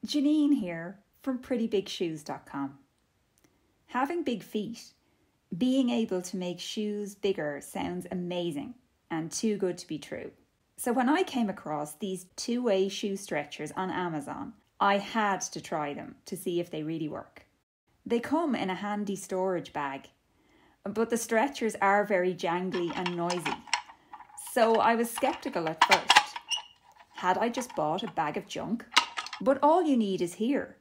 Janine here from PrettyBigShoes.com. Having big feet, being able to make shoes bigger sounds amazing and too good to be true. So when I came across these two-way shoe stretchers on Amazon, I had to try them to see if they really work. They come in a handy storage bag, but the stretchers are very jangly and noisy. So I was sceptical at first. Had I just bought a bag of junk? But all you need is here.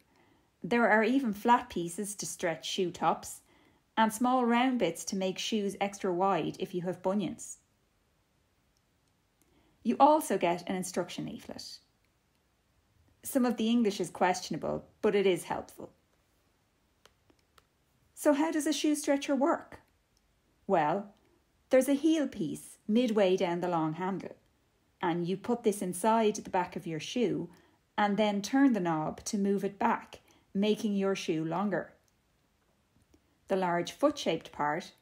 There are even flat pieces to stretch shoe tops and small round bits to make shoes extra wide if you have bunions. You also get an instruction leaflet. Some of the English is questionable, but it is helpful. So how does a shoe stretcher work? Well, there's a heel piece midway down the long handle, and you put this inside the back of your shoe and then turn the knob to move it back, making your shoe longer. The large foot-shaped part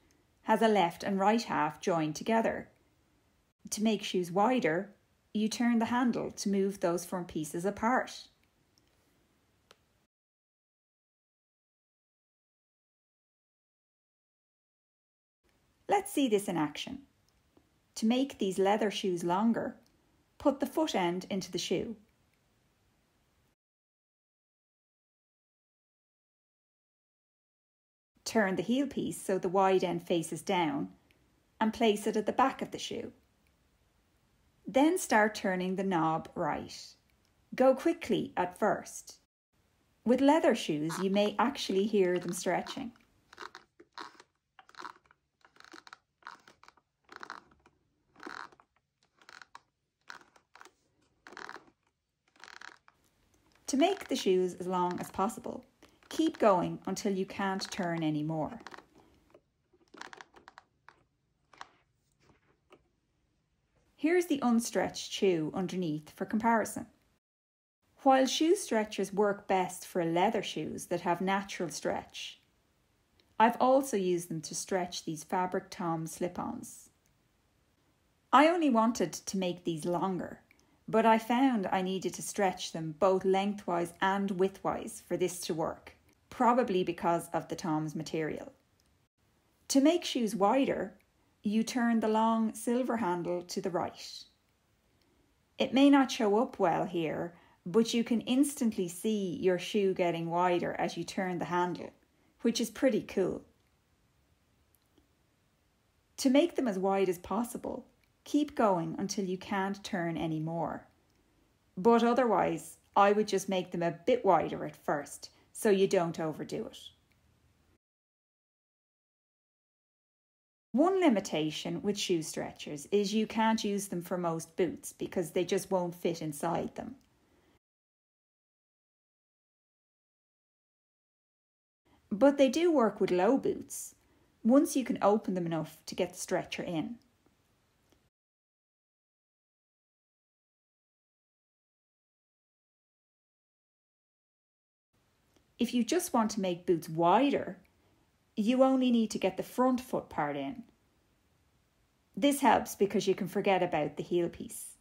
has a left and right half joined together. To make shoes wider, you turn the handle to move those front pieces apart. Let's see this in action. To make these leather shoes longer, put the foot end into the shoe. Turn the heel piece so the wide end faces down and place it at the back of the shoe. Then start turning the knob right. Go quickly at first. With leather shoes, you may actually hear them stretching. To make the shoes as long as possible, keep going until you can't turn anymore. Here's the unstretched shoe underneath for comparison. While shoe stretchers work best for leather shoes that have natural stretch, I've also used them to stretch these fabric Tom slip-ons. I only wanted to make these longer, but I found I needed to stretch them both lengthwise and widthwise for this to work, probably because of the Tom's material. To make shoes wider, you turn the long silver handle to the right. It may not show up well here, but you can instantly see your shoe getting wider as you turn the handle, which is pretty cool. To make them as wide as possible, keep going until you can't turn any more. But otherwise, I would just make them a bit wider at first, so you don't overdo it. One limitation with shoe stretchers is you can't use them for most boots because they just won't fit inside them. But they do work with low boots, once you can open them enough to get the stretcher in. If you just want to make boots wider, you only need to get the front foot part in. This helps because you can forget about the heel piece.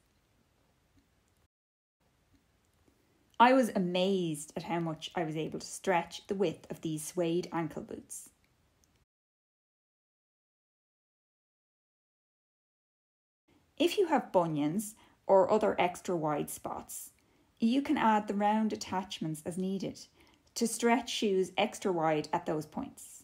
I was amazed at how much I was able to stretch the width of these suede ankle boots. If you have bunions or other extra wide spots, you can add the round attachments as needed to stretch shoes extra wide at those points.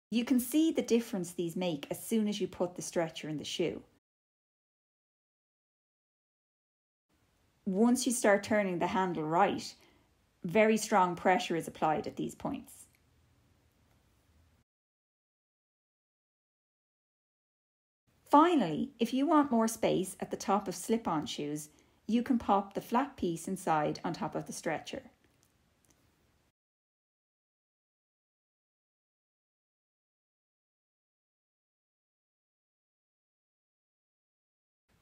You can see the difference these make as soon as you put the stretcher in the shoe. Once you start turning the handle right, very strong pressure is applied at these points. Finally, if you want more space at the top of slip-on shoes, you can pop the flat piece inside on top of the stretcher.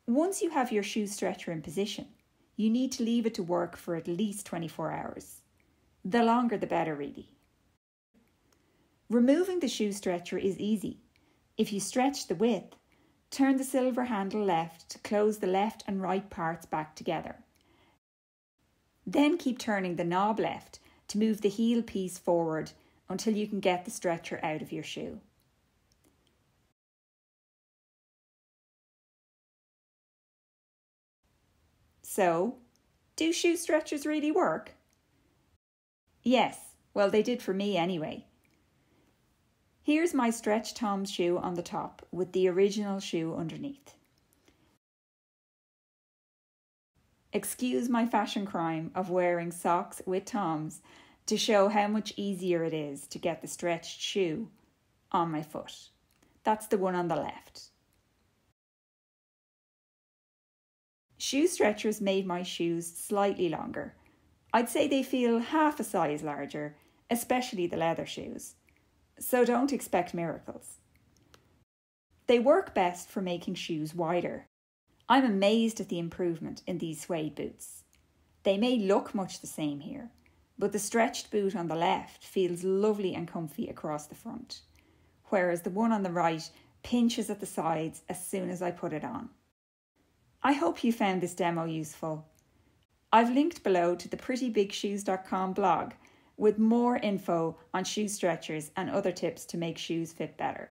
Once you have your shoe stretcher in position, you need to leave it to work for at least 24 hours. The longer the better, really. Removing the shoe stretcher is easy. If you stretch the width, turn the silver handle left to close the left and right parts back together. Then keep turning the knob left to move the heel piece forward until you can get the stretcher out of your shoe. So, do shoe stretchers really work? Yes, well they did for me anyway. Here's my stretch Tom's shoe on the top with the original shoe underneath. Excuse my fashion crime of wearing socks with Toms to show how much easier it is to get the stretched shoe on my foot. That's the one on the left. Shoe stretchers made my shoes slightly longer. I'd say they feel half a size larger, especially the leather shoes. So don't expect miracles. They work best for making shoes wider. I'm amazed at the improvement in these suede boots. They may look much the same here, but the stretched boot on the left feels lovely and comfy across the front, whereas the one on the right pinches at the sides as soon as I put it on. I hope you found this demo useful. I've linked below to the prettybigshoes.com blog with more info on shoe stretchers and other tips to make shoes fit better.